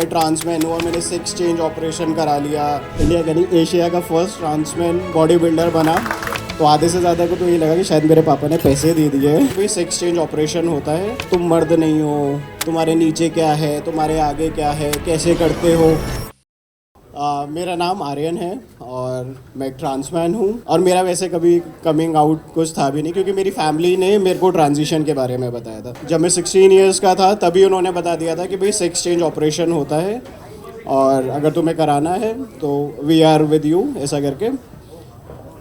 Transman हुआ, मैंने sex change operation करा लिया, इंडिया का नहीं एशिया का फर्स्ट ट्रांसमैन बॉडी बिल्डर बना। तो आधे से ज़्यादा को तो ये लगा कि शायद मेरे पापा ने पैसे दे दिए हैं। भाई सेक्स चेंज ऑपरेशन होता है, तुम मर्द नहीं हो, तुम्हारे नीचे क्या है, तुम्हारे आगे क्या है, कैसे करते हो। मेरा नाम आर्यन है और मैं ट्रांसमैन हूँ। और मेरा वैसे कभी कमिंग आउट कुछ था भी नहीं, क्योंकि मेरी फैमिली ने मेरे को ट्रांजिशन के बारे में बताया था। जब मैं 16 ईयर्स का था तभी उन्होंने बता दिया था कि भाई सेक्स चेंज ऑपरेशन होता है और अगर तुम्हें कराना है तो वी आर विद यू, ऐसा करके।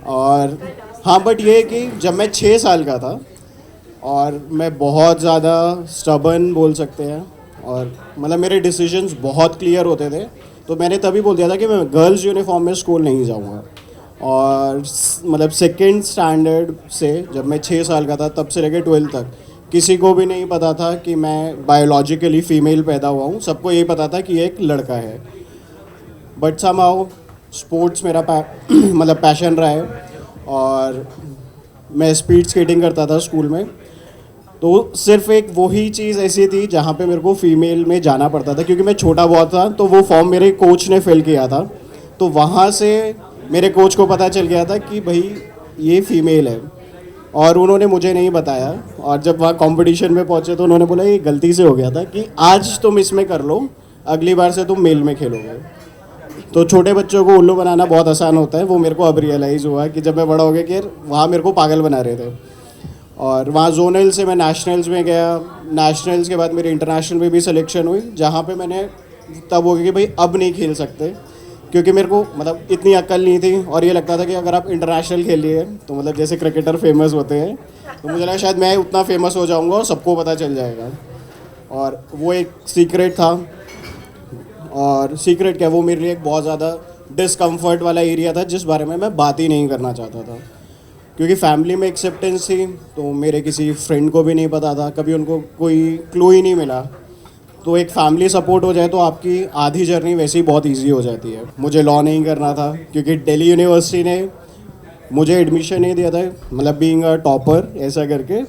और हाँ, बट ये कि जब मैं 6 साल का था और मैं बहुत ज़्यादा स्टबर्न बोल सकते हैं, और मतलब मेरे डिसीजंस बहुत क्लियर होते थे, तो मैंने तभी बोल दिया था कि मैं गर्ल्स यूनिफॉर्म में स्कूल नहीं जाऊंगा। और मतलब सेकेंड स्टैंडर्ड से, जब मैं 6 साल का था तब से लेकर 12 तक किसी को भी नहीं पता था कि मैं बायोलॉजिकली फ़ीमेल पैदा हुआ हूँ। सबको यही पता था कि एक लड़का है। बट समहाउ स्पोर्ट्स मेरा मतलब पैशन रहा है, और मैं स्पीड स्केटिंग करता था स्कूल में। तो सिर्फ एक वही चीज़ ऐसी थी जहाँ पे मेरे को फीमेल में जाना पड़ता था, क्योंकि मैं छोटा बहुत था। तो वो फॉर्म मेरे कोच ने फिल किया था, तो वहाँ से मेरे कोच को पता चल गया था कि भाई ये फीमेल है, और उन्होंने मुझे नहीं बताया। और जब वहाँ कंपटीशन में पहुँचे तो उन्होंने बोला ये गलती से हो गया था कि आज तुम इसमें कर लो, अगली बार से तुम मेल में खेलोगे। तो छोटे बच्चों को उल्लू बनाना बहुत आसान होता है, वो मेरे को अब रियलाइज़ हुआ कि जब मैं बड़ा हो गया कि वहाँ मेरे को पागल बना रहे थे। और वहाँ जोनल से मैं नेशनल्स में गया। नेशनल्स के बाद मेरी इंटरनेशनल में भी सिलेक्शन हुई, जहाँ पे मैंने तब हो गया कि भाई अब नहीं खेल सकते, क्योंकि मेरे को मतलब इतनी अक्ल नहीं थी। और ये लगता था कि अगर आप इंटरनेशनल खेलिए तो मतलब जैसे क्रिकेटर फेमस होते हैं, तो मुझे लगा शायद मैं उतना फेमस हो जाऊँगा और सबको पता चल जाएगा। और वो एक सीक्रेट था। और सीक्रेट क्या, वो मेरे लिए एक बहुत ज़्यादा डिस्कम्फर्ट वाला एरिया था, जिस बारे में मैं बात ही नहीं करना चाहता था। क्योंकि फैमिली में एक्सेप्टेंस थी, तो मेरे किसी फ्रेंड को भी नहीं पता था, कभी उनको कोई क्लू ही नहीं मिला। तो एक फैमिली सपोर्ट हो जाए तो आपकी आधी जर्नी वैसे ही बहुत इजी हो जाती है। मुझे लॉ नहीं करना था, क्योंकि दिल्ली यूनिवर्सिटी ने मुझे एडमिशन नहीं दिया था, मतलब बीइंग अ टॉपर ऐसा करके।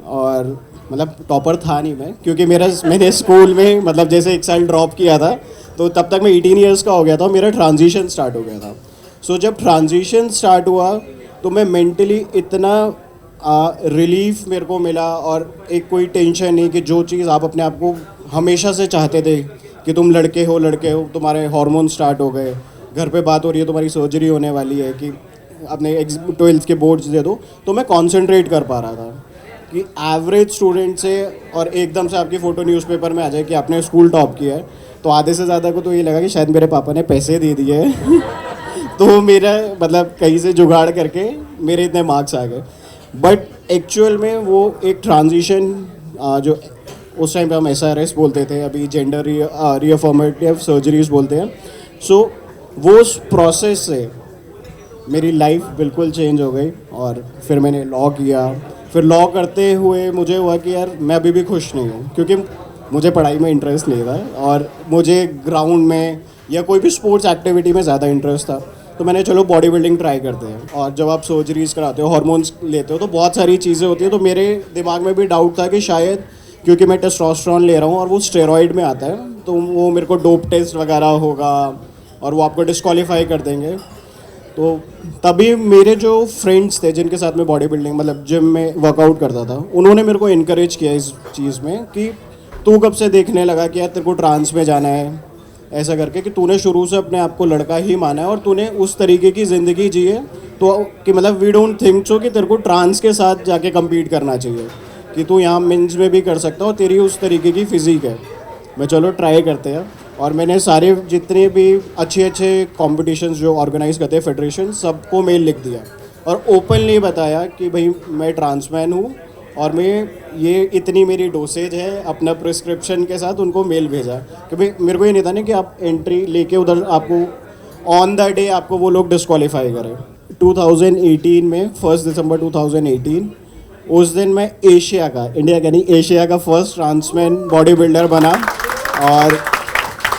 और मतलब टॉपर था नहीं मैं, क्योंकि मैंने स्कूल में मतलब जैसे 1 साल ड्रॉप किया था, तो तब तक मैं 18 ईयर्स का हो गया था, मेरा ट्रांजिशन स्टार्ट हो गया था। सो जब ट्रांजिशन स्टार्ट हुआ तो मैं मेंटली इतना रिलीफ मेरे को मिला, और एक कोई टेंशन नहीं कि जो चीज़ आप अपने आप को हमेशा से चाहते थे कि तुम लड़के हो, तुम्हारे हार्मोन स्टार्ट हो गए, घर पे बात हो रही है, तुम्हारी सर्जरी होने वाली है कि अपने 12th के बोर्ड्स दे दो। तो मैं कंसंट्रेट कर पा रहा था कि एवरेज स्टूडेंट से, और एकदम से आपकी फ़ोटो न्यूज़पेपर में आ जाए कि आपने स्कूल टॉप किया है, तो आधे से ज़्यादा को तो ये लगा कि शायद मेरे पापा ने पैसे दे दिए हैं तो मेरा मतलब कहीं से जुगाड़ करके मेरे इतने मार्क्स आ गए। बट एक्चुअल में वो एक ट्रांजिशन, जो उस टाइम पे हम SRS बोलते थे, अभी जेंडर रीअफर्मेटिव सर्जरीज बोलते हैं। सो वो उस प्रोसेस से मेरी लाइफ बिल्कुल चेंज हो गई। और फिर मैंने लॉ किया। फिर लॉ करते हुए मुझे हुआ कि यार मैं अभी भी खुश नहीं हूँ, क्योंकि मुझे पढ़ाई में इंटरेस्ट नहीं था और मुझे ग्राउंड में या कोई भी स्पोर्ट्स एक्टिविटी में ज़्यादा इंटरेस्ट था। तो मैंने चलो बॉडी बिल्डिंग ट्राई करते हैं। और जब आप सर्जरीज कराते हो, हार्मोन्स लेते हो, तो बहुत सारी चीज़ें होती हैं। तो मेरे दिमाग में भी डाउट था कि शायद क्योंकि मैं टेस्टोस्टेरोन ले रहा हूँ और वो स्टेरॉइड में आता है, तो वो मेरे को डोप टेस्ट वगैरह होगा और वो आपको डिस्क्वालीफाई कर देंगे। तो तभी मेरे जो फ्रेंड्स थे जिनके साथ में बॉडी बिल्डिंग मतलब जिम में वर्कआउट करता था, उन्होंने मेरे को इनकरेज किया इस चीज़ में कि तू कब से देखने लगा कि यार तेरे को ट्रांस में जाना है, ऐसा करके कि तूने शुरू से अपने आप को लड़का ही माना है और तूने उस तरीके की ज़िंदगी जी है। तो कि मतलब वी डोंट थिंक सो कि तेरे को ट्रांस के साथ जाके कम्पीट करना चाहिए, कि तू यहाँ मेंस में भी कर सकता हो, तेरी उस तरीके की फ़िज़िक है। मैं चलो ट्राई करते हैं। और मैंने सारे जितने भी अच्छे कॉम्पिटिशन्स जो ऑर्गेनाइज़ करते हैं फेडरेशन, सबको मेल लिख दिया और ओपनली बताया कि भाई मैं ट्रांसमैन हूँ और मैं ये इतनी मेरी डोसेज है, अपना प्रिस्क्रिप्शन के साथ उनको मेल भेजा। कि भाई मेरे को ये नहीं था ना कि आप एंट्री लेके उधर आपको ऑन द डे आपको वो लोग डिस्क्वालीफाई करें। 2018 में 1 दिसंबर 2018 उस दिन मैं इंडिया का नहीं एशिया का फर्स्ट ट्रांसमैन बॉडी बिल्डर बना। और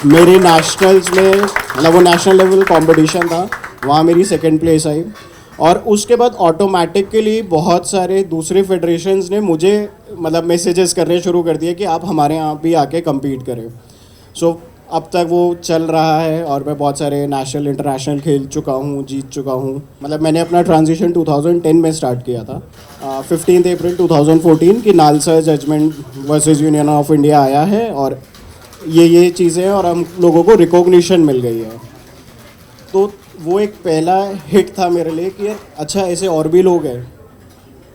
मेरी नेशनल्स में मतलब वो नेशनल लेवल कंपटीशन था, वहाँ मेरी सेकंड प्लेस आई। और उसके बाद ऑटोमेटिकली बहुत सारे दूसरे फेडरेशंस ने मुझे मतलब मैसेजेस करने शुरू कर दिए कि आप हमारे यहाँ भी आके कम्पीट करें। सो अब तक वो चल रहा है और मैं बहुत सारे नेशनल इंटरनेशनल खेल चुका हूँ, जीत चुका हूँ। मतलब मैंने अपना ट्रांजिशन 2010 में स्टार्ट किया था। 15 अप्रैल 2014 की NALSA judgement versus Union of India आया है और ये चीज़ें और हम लोगों को रिकॉग्निशन मिल गई है। तो वो एक पहला हिट था मेरे लिए कि अच्छा ऐसे और भी लोग हैं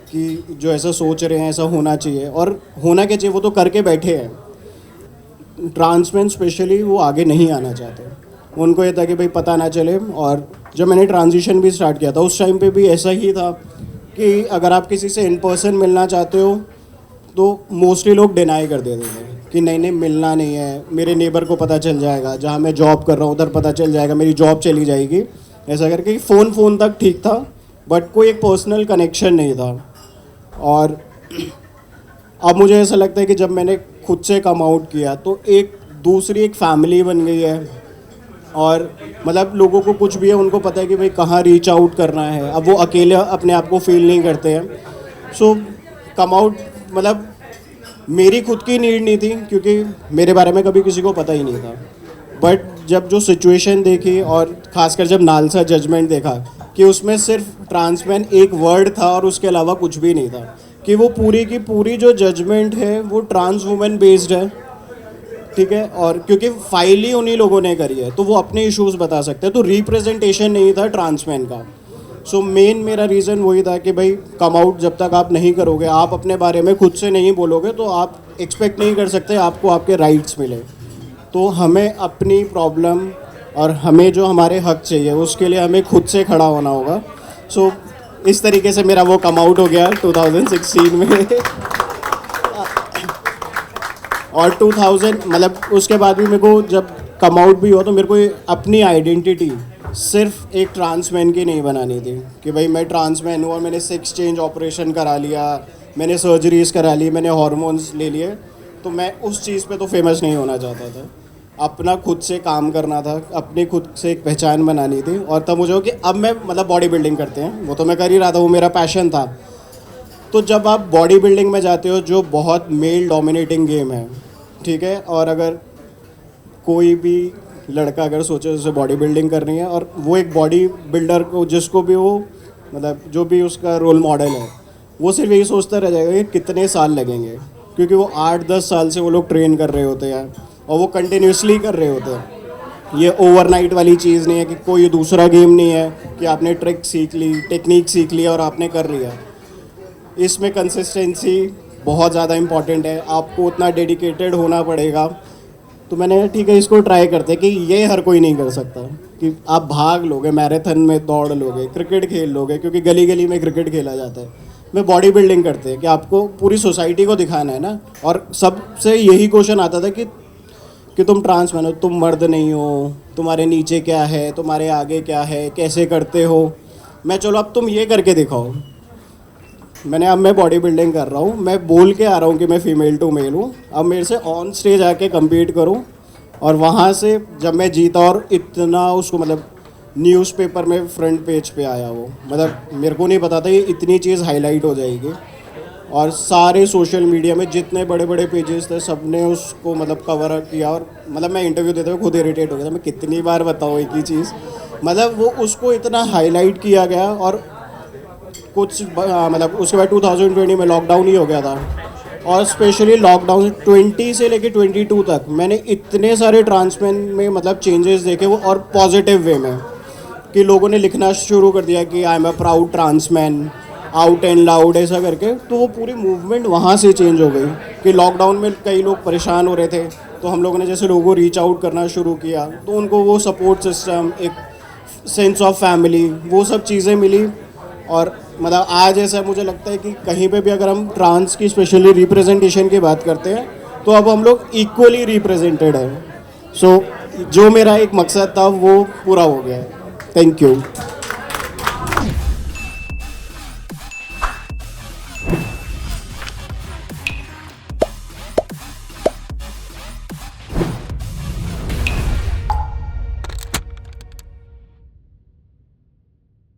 कि जो ऐसा सोच रहे हैं, ऐसा होना चाहिए। और होना क्या चाहिए, वो तो करके बैठे हैं। ट्रांसमेन स्पेशली वो आगे नहीं आना चाहते, उनको ये था कि भाई पता ना चले। और जब मैंने ट्रांजिशन भी स्टार्ट किया था उस टाइम पे भी ऐसा ही था कि अगर आप किसी से इन पर्सन मिलना चाहते हो तो मोस्टली लोग डिनाई कर देते थे कि नहीं मिलना नहीं है, मेरे नेबर को पता चल जाएगा, जहाँ मैं जॉब कर रहा हूँ उधर पता चल जाएगा, मेरी जॉब चली जाएगी। ऐसा करके फ़ोन तक ठीक था बट कोई एक पर्सनल कनेक्शन नहीं था। और अब मुझे ऐसा लगता है कि जब मैंने खुद से कम आउट किया तो एक दूसरी एक फैमिली बन गई है। और मतलब लोगों को कुछ भी है उनको पता है कि भाई कहाँ रीच आउट करना है। अब वो अकेले अपने आप को फील नहीं करते हैं। सो कम आउट मतलब मेरी खुद की नीड नहीं थी क्योंकि मेरे बारे में कभी किसी को पता ही नहीं था। बट जब जो सिचुएशन देखी और ख़ासकर जब नालसा जजमेंट देखा कि उसमें सिर्फ ट्रांसमैन एक वर्ड था और उसके अलावा कुछ भी नहीं था, कि वो पूरी की पूरी जो जजमेंट है वो ट्रांस वुमेन बेस्ड है, ठीक है। और क्योंकि फाइल ही उन्हीं लोगों ने करी है तो वो अपने इश्यूज़ बता सकते हैं, तो रिप्रेजेंटेशन नहीं था ट्रांसमैन का। सो मेन मेरा रीज़न वही था कि भाई कम आउट जब तक आप नहीं करोगे, आप अपने बारे में खुद से नहीं बोलोगे तो आप एक्सपेक्ट नहीं कर सकते आपको आपके राइट्स मिले। तो हमें अपनी प्रॉब्लम और हमें जो हमारे हक चाहिए उसके लिए हमें खुद से खड़ा होना होगा। सो इस तरीके से मेरा वो कम आउट हो गया 2016 में। और 2000 मतलब उसके बाद भी मेरे को जब कम आउट भी हुआ तो मेरे को अपनी आइडेंटिटी सिर्फ एक ट्रांसमैन की नहीं बनानी थी कि भाई मैं ट्रांसमैन हूँ और मैंने सेक्स चेंज ऑपरेशन करा लिया, मैंने सर्जरीज करा ली, मैंने हार्मोन्स ले लिए, तो मैं उस चीज़ पे तो फेमस नहीं होना चाहता था। अपना खुद से काम करना था, अपनी खुद से एक पहचान बनानी थी। और तब मुझे हो कि अब मैं मतलब बॉडी बिल्डिंग करते हैं वो तो मैं कर ही रहा था, वो मेरा पैशन था। तो जब आप बॉडी बिल्डिंग में जाते हो जो बहुत मेल डोमिनेटिंग गेम है, ठीक है, और अगर कोई भी लड़का अगर सोचे उसे बॉडी बिल्डिंग करनी है और वो एक बॉडी बिल्डर को जिसको भी वो मतलब जो भी उसका रोल मॉडल है वो सिर्फ यही सोचता रह जाएगा कि कितने साल लगेंगे, क्योंकि वो 8-10 साल से वो लोग ट्रेन कर रहे होते हैं और वो कंटिन्यूसली कर रहे होते हैं। ये ओवरनाइट वाली चीज़ नहीं है कि कोई दूसरा गेम नहीं है कि आपने ट्रिक सीख ली, टेक्निक सीख ली और आपने कर लिया। इसमें कंसिस्टेंसी बहुत ज़्यादा इम्पॉर्टेंट है, आपको उतना डेडिकेटेड होना पड़ेगा। तो मैंने ठीक है इसको ट्राई करते कि ये हर कोई नहीं कर सकता कि आप भाग लोगे, मैराथन में दौड़ लोगे, क्रिकेट खेल लोगे, क्योंकि गली गली में क्रिकेट खेला जाता है। मैं बॉडी बिल्डिंग करते हैं कि आपको पूरी सोसाइटी को दिखाना है ना। और सबसे यही क्वेश्चन आता था कि तुम ट्रांसमैन हो, तुम मर्द नहीं हो, तुम्हारे नीचे क्या है, तुम्हारे आगे क्या है, कैसे करते हो। मैं चलो अब तुम ये करके दिखाओ। अब मैं बॉडी बिल्डिंग कर रहा हूँ, मैं बोल के आ रहा हूँ कि मैं फ़ीमेल टू मेल हूँ, अब मेरे से ऑन स्टेज आके कम्पीट करूँ। और वहाँ से जब मैं जीता और इतना उसको मतलब न्यूज़पेपर में फ्रंट पेज पे आया वो, मतलब मेरे को नहीं पता था ये इतनी चीज़ हाईलाइट हो जाएगी। और सारे सोशल मीडिया में जितने बड़े बड़े पेजेस थे सब ने उसको मतलब कवर किया। और मतलब मैं इंटरव्यू देते हुए खुद इरिटेट हो गया था, मैं कितनी बार बताऊँ एक ही चीज़। मतलब वो उसको इतना हाईलाइट किया गया। और कुछ मतलब उसके बाद 2020 में लॉकडाउन ही हो गया था और स्पेशली लॉकडाउन 20 से लेके 22 तक मैंने इतने सारे ट्रांसमैन में मतलब चेंजेस देखे वो, और पॉजिटिव वे में, कि लोगों ने लिखना शुरू कर दिया कि I am a proud transman, out and loud, ऐसा करके। तो वो पूरी मूवमेंट वहाँ से चेंज हो गई कि लॉकडाउन में कई लोग परेशान हो रहे थे तो हम लोगों ने जैसे लोगों को रीच आउट करना शुरू किया तो उनको वो सपोर्ट सिस्टम, एक सेंस ऑफ फैमिली, वो सब चीज़ें मिली। और मतलब आज ऐसा मुझे लगता है कि कहीं पे भी अगर हम ट्रांस की स्पेशली रिप्रेजेंटेशन की बात करते हैं तो अब हम लोग इक्वली रिप्रेजेंटेड है। सो जो मेरा एक मकसद था वो पूरा हो गया है। Thank you.